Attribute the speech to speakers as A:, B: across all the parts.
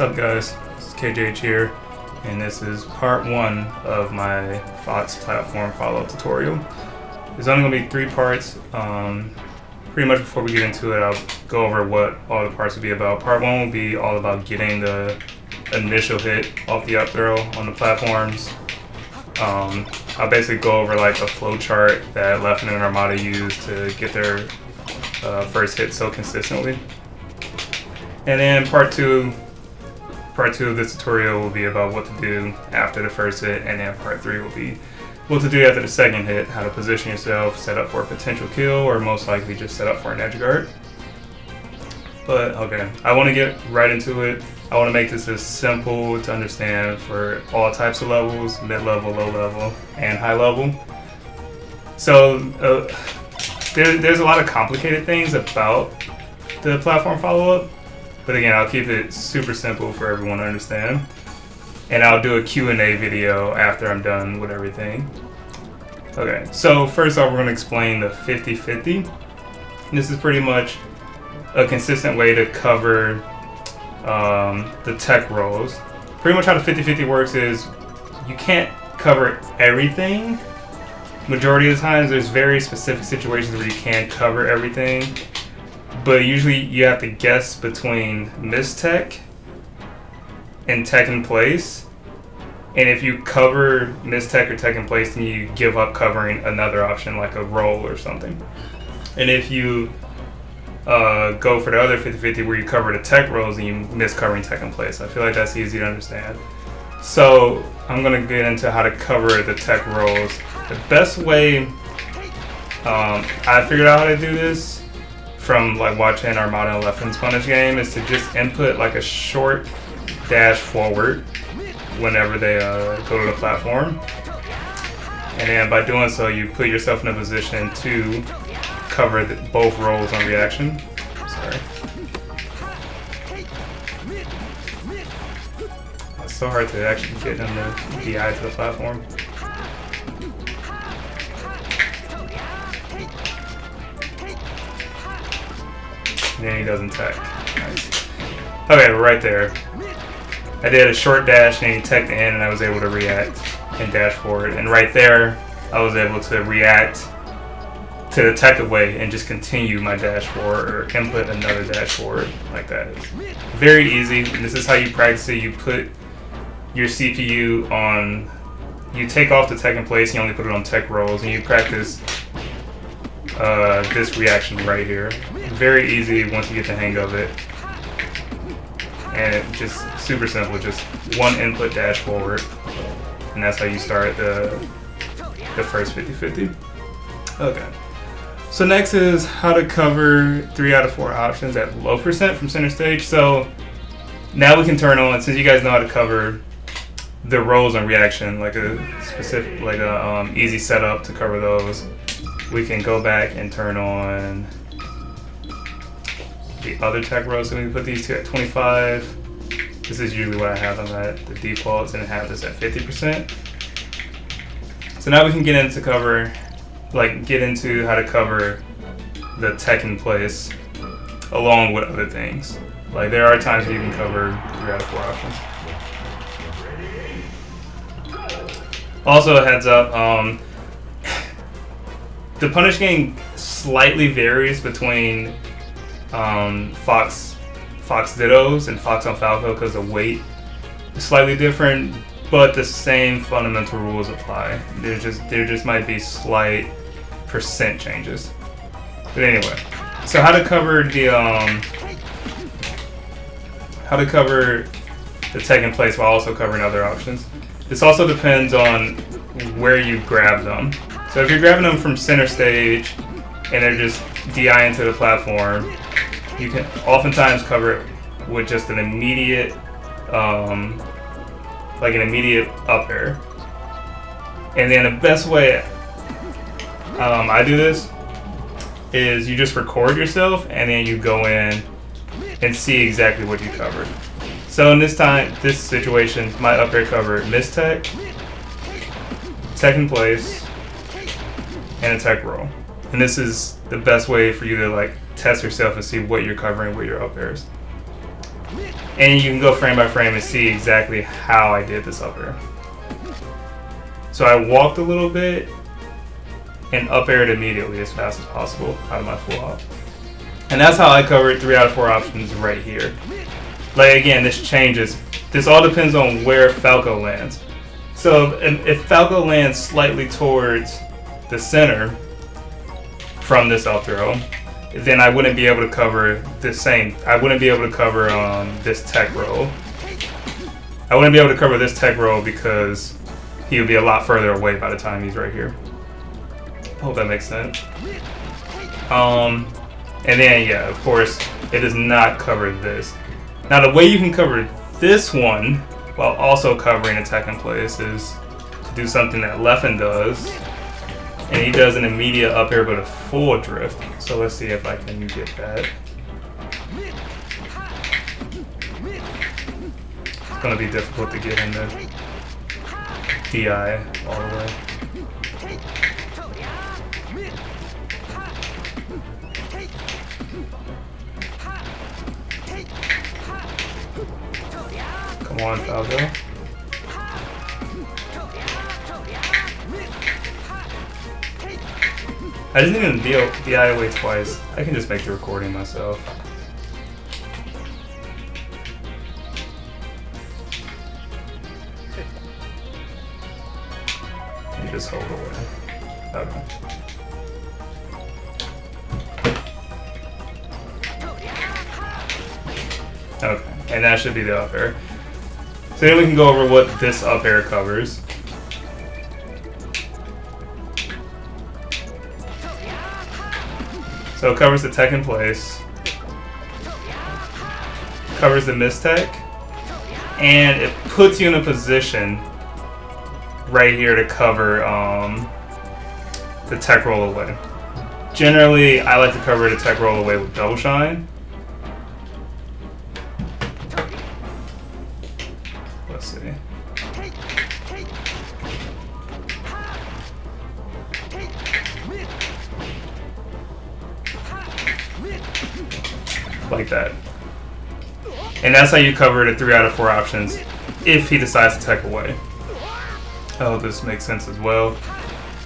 A: What's up, guys? This is KJH here, and this is part 1 of my Fox platform follow-up tutorial. There's only going to be 3 parts. Pretty much before we get into it, I'll go over what all the parts will be about. Part 1 will be all about getting the initial hit off the up throw on the platforms. I'll basically go over like a flow chart that Leffen and Armada use to get their first hit so consistently. And then part two of this tutorial will be about what to do after the first hit, and then part 3 will be what to do after the second hit, how to position yourself, set up for a potential kill, or most likely just set up for an edge guard. But okay, I want to get right into it. I want to make this as simple to understand for all types of levels, mid-level, low-level, and high-level. So there's a lot of complicated things about the platform follow-up. But again, I'll keep it super simple for everyone to understand. And I'll do a Q&A video after I'm done with everything. Okay, so first off, we're going to explain the 50-50. This is pretty much a consistent way to cover the tech rolls. Pretty much how the 50-50 works is you can't cover everything. Majority of the times, there's very specific situations where you can cover everything. But usually you have to guess between mistech and tech in place. And if you cover mistech or tech in place, then you give up covering another option like a roll or something. And if you go for the other 50-50 where you cover the tech rolls and you miss covering tech in place. I feel like that's easy to understand. So I'm going to get into how to cover the tech rolls. The best way I figured out how to do this from like watching Armada and Leffen's punish game is to just input like a short dash forward whenever they go to the platform. And then by doing so, you put yourself in a position to cover both rolls on reaction. Sorry. It's so hard to actually get them to DI to the platform. And then he doesn't tech. Nice. Okay, right there. I did a short dash and he teched in, and I was able to react and dash forward. And right there, I was able to react to the tech away and just continue my dash forward or input another dash forward like that. It's very easy. And this is how you practice it. You put your CPU on, you take off the tech in place, and you only put it on tech rolls, and you practice this reaction right here. Very easy once you get the hang of it. And it just super simple, just one input dash forward. And that's how you start the first 50-50. Okay. So next is how to cover 3 out of 4 options at low percent from center stage. So now we can turn on, since you guys know how to cover the rolls on reaction, like a specific, like a easy setup to cover those. We can go back and turn on the other tech rolls. So we can put these two at 25. This is usually what I have them at, the defaults, and have this at 50%. So now we can get into how to cover the tech in place along with other things. Like there are times where you can cover 3 out of 4 options. Also, a heads up, the punish game slightly varies between Fox Dittos and Fox on Falco because the weight is slightly different, but the same fundamental rules apply. There just might be slight percent changes. But anyway, so how to cover the tech in place while also covering other options. This also depends on where you grab them. So if you're grabbing them from center stage and they're just DI into the platform, you can oftentimes cover it with just an immediate, like an immediate up air. And then the best way I do this is you just record yourself and then you go in and see exactly what you covered. So in this situation, my up air covered mistech, tech in place, and a tech roll. And this is the best way for you to like test yourself and see what you're covering with your up airs. And you can go frame by frame and see exactly how I did this up air. So I walked a little bit and up aired immediately as fast as possible out of my full hop. And that's how I covered 3 out of 4 options right here. Like again, this changes. This all depends on where Falco lands. So if Falco lands slightly towards the center from this up throw, then I wouldn't be able to cover this same. I wouldn't be able to cover this tech roll. I wouldn't be able to cover this tech roll because he would be a lot further away by the time he's right here. I hope that makes sense. And then yeah, of course, it does not cover this. Now the way you can cover this one while also covering attack in place is to do something that Leffen does. And he does an immediate up air but a full drift. So let's see if I can get that. It's gonna be difficult to get in the DI all the way. Come on, Falco. I didn't even DI away twice. I can just make the recording myself. And just hold away. Okay. Okay, and that should be the up air. So then we can go over what this up air covers. So it covers the tech in place, covers the mistech, and it puts you in a position right here to cover the tech roll away. Generally, I like to cover the tech roll away with double shine. Let's see. Like that. And that's how you cover the 3 out of 4 options if he decides to tech away. I hope this makes sense as well.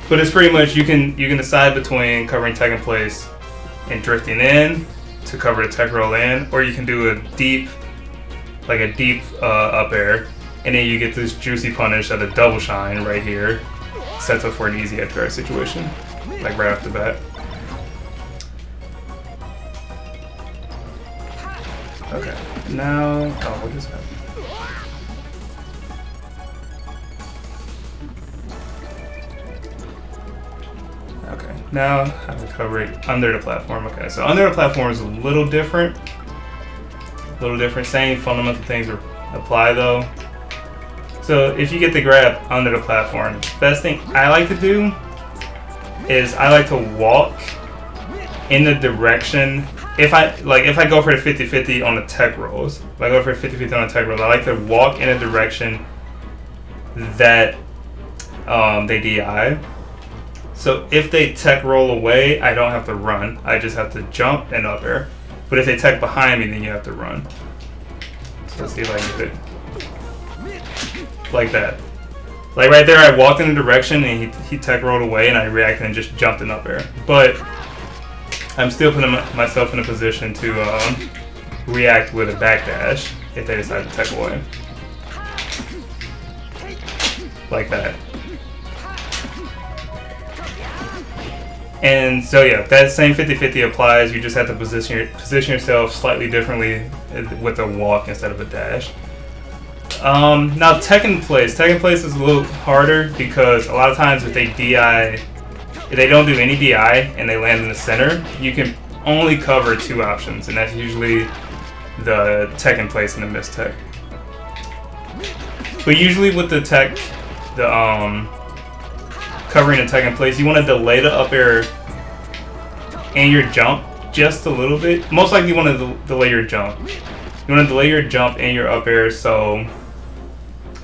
A: But it's pretty much you can decide between covering tech in place and drifting in to cover the tech roll in, or you can do a deep up air, and then you get this juicy punish at a double shine right here. Sets up for an easy edge guard situation, like right off the bat. Okay, now, oh, what is happening? Okay, now how to cover it under the platform. Okay, so under the platform is a little different. Same fundamental things apply though. So if you get the grab under the platform, best thing I like to do is I like to walk in the direction. If I go for the 50-50 on the tech rolls, if I go for a 50-50 on the tech rolls, I like to walk in a direction that they DI. So if they tech roll away, I don't have to run. I just have to jump and up air. But if they tech behind me, then you have to run. So let's see if I can get it. Like that. Like right there, I walked in a direction and he tech rolled away and I reacted and just jumped in up air. But I'm still putting myself in a position to react with a backdash if they decide to tech away. Like that. And so yeah, that same 50-50 applies. You just have to position yourself slightly differently with a walk instead of a dash. Now tech in place is a little harder because a lot of times if they don't do any DI and they land in the center, you can only cover 2 options, and that's usually the tech in place and the miss tech. But usually with the tech, covering the tech in place, you want to delay the up air and your jump just a little bit. Most likely you want to delay your jump. You want to delay your jump and your up air so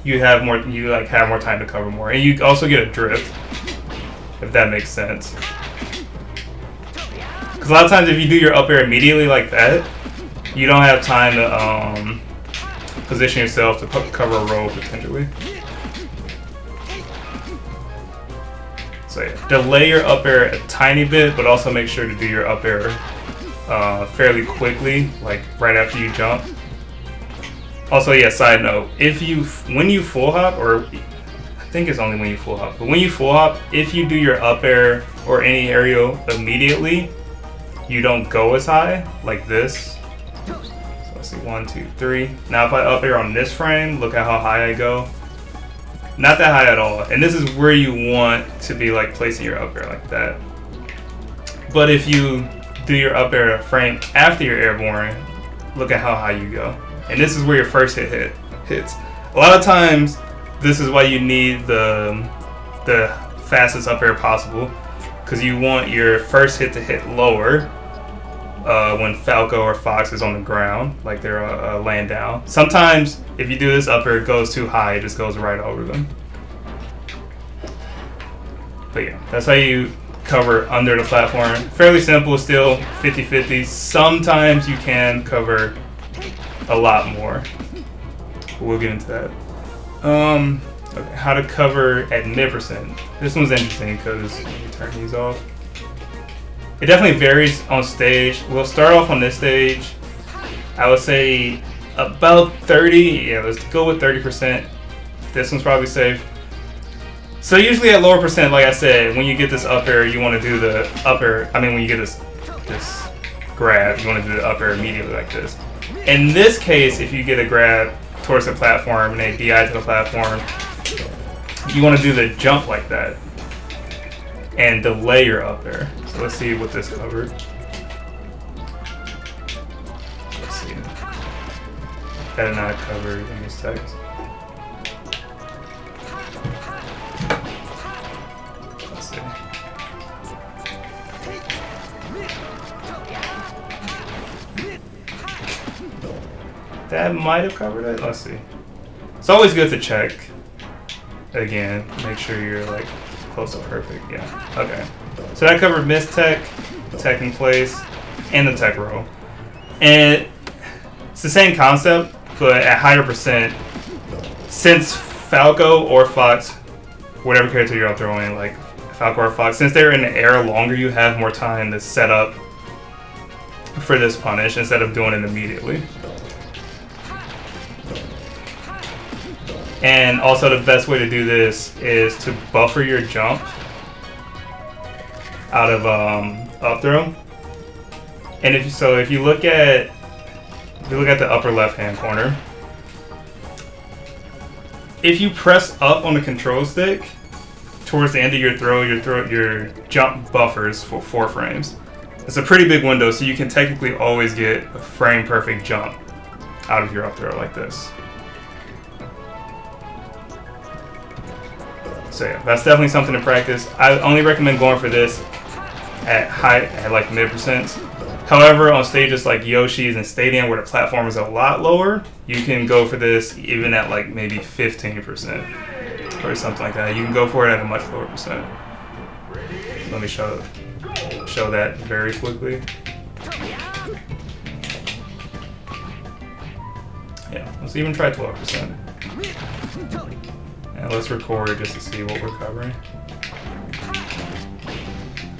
A: you have more time to cover more, and you also get a drift, if that makes sense. Because a lot of times if you do your up air immediately like that, you don't have time position yourself to cover a roll potentially. So yeah, delay your up air a tiny bit, but also make sure to do your up air fairly quickly, like right after you jump. Also, yeah, side note, when you full hop, or I think it's only when you full hop, but when you full hop, if you do your up air or any aerial immediately, you don't go as high, like this. So let's see, 1, 2, 3. Now if I up air on this frame, look at how high I go. Not that high at all. And this is where you want to be, like placing your up air like that. But if you do your up air frame after you're airborne, look at how high you go. And this is where your first hits. A lot of times, this is why you need the fastest up air possible, because you want your first hit to hit lower when Falco or Fox is on the ground, like they're laying down. Sometimes, if you do this up air, it goes too high, it just goes right over them. But yeah, that's how you cover under the platform. Fairly simple, still 50-50. Sometimes you can cover a lot more. We'll get into that. Okay, how to cover at mid%. This one's interesting because you turn these off. It definitely varies on stage. We'll start off on this stage. I would say about 30. Yeah, let's go with 30%. This one's probably safe. So usually at lower percent, like I said, when you get this up air, you want to do the up air. I mean, when you get this grab, you want to do the up air immediately like this. In this case, if you get a grab towards the platform and a DI to the platform, you want to do the jump like that and delay your up air. So let's see what this covered. Let's see. That did not cover in this text. Let's see. That might have covered it. Let's see. It's always good to check again. Make sure you're like close to perfect. Yeah. Okay. So that covered miss tech, tech in place, and the tech roll. And it's the same concept, but at higher percent. Since Falco or Fox, whatever character you're up throwing, like Falco or Fox, since they're in the air longer, you have more time to set up for this punish instead of doing it immediately. And also the best way to do this is to buffer your jump out of up throw. And if you look at the upper left hand corner, if you press up on the control stick towards the end of your throw, your jump buffers for 4 frames. It's a pretty big window, so you can technically always get a frame perfect jump out of your up throw like this. So yeah, that's definitely something to practice. I only recommend going for this at like mid%. However, on stages like Yoshi's and Stadium where the platform is a lot lower, you can go for this even at like maybe 15% or something like that. You can go for it at a much lower percent. Let me show that very quickly. Yeah, let's even try 12%. And let's record just to see what we're covering.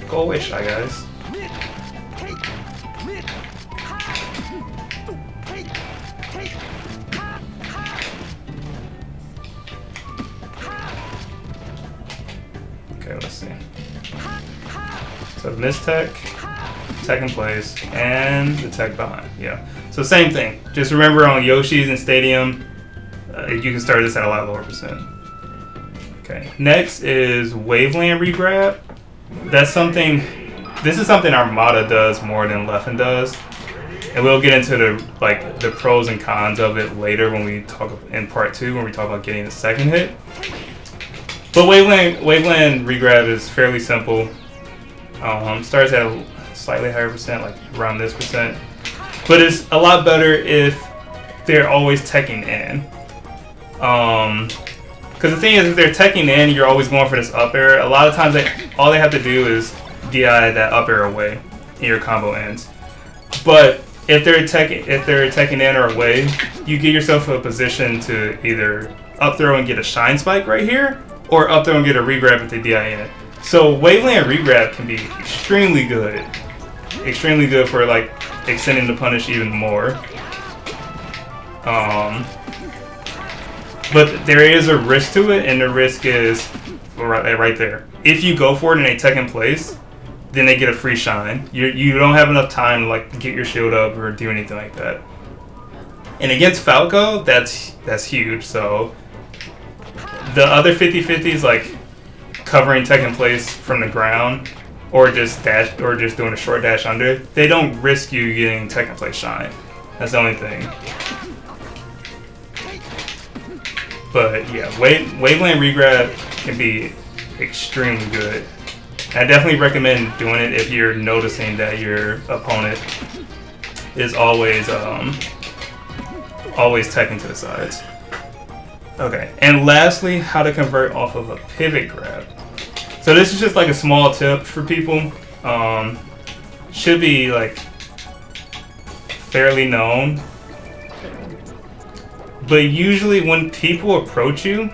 A: Go away, Shy Guys. Okay, let's see. So miss tech, tech in place, and the tech behind. Yeah. So same thing. Just remember on Yoshi's and Stadium, you can start this at a lot lower percent. Okay. Next is Waveland regrab. This is something Armada does more than Leffen does. And we'll get into the pros and cons of it later when we talk in part 2 when we talk about getting the second hit. But Waveland regrab is fairly simple. Starts at a slightly higher percent, like around this percent. But it's a lot better if they're always teching in. Because the thing is, if they're teching in, you're always going for this up air. A lot of times, all they have to do is DI that up air away, and your combo ends. But if they're attacking in or away, you get yourself a position to either up throw and get a shine spike right here, or up throw and get a regrab at the DIN. So waveland regrab can be extremely good for like extending the punish even more. But there is a risk to it, and the risk is right there. If you go for it and they tech in place, then they get a free shine. You don't have enough time to like get your shield up or do anything like that. And against Falco, that's huge. So the other 50-50s, like covering tech in place from the ground, or just doing a short dash under, they don't risk you getting tech in place shine. That's the only thing. But yeah, waveland regrab can be extremely good. I definitely recommend doing it if you're noticing that your opponent is always teching to the sides. Okay, and lastly, how to convert off of a pivot grab. So this is just like a small tip for people. Should be like fairly known. But usually when people approach you,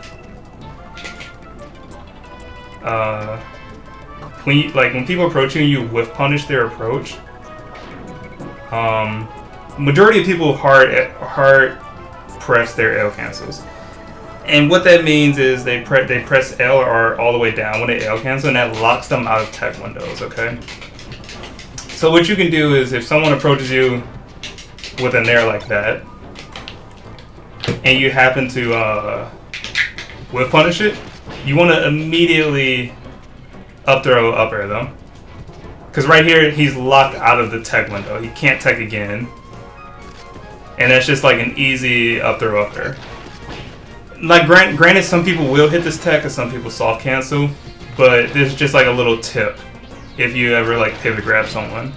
A: when people approach you and you whiff punish their approach, majority of people hard press their L cancels. And what that means is they press L or R all the way down when they L cancel, and that locks them out of tech windows, okay? So what you can do is if someone approaches you with a nair like that, and you happen to whiff punish it, you want to immediately up throw up air them. Because right here, he's locked out of the tech window. He can't tech again. And that's just like an easy up throw up air. Like, granted, some people will hit this tech and some people soft cancel, but this is just like a little tip if you ever like pivot grab someone.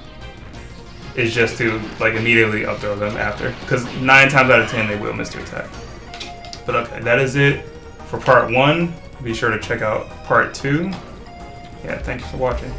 A: Is just to like immediately up throw them after, because 9 times out of 10 they will miss their attack. But okay, that is it for part 1. Be sure to check out part 2. Yeah, thank you for watching.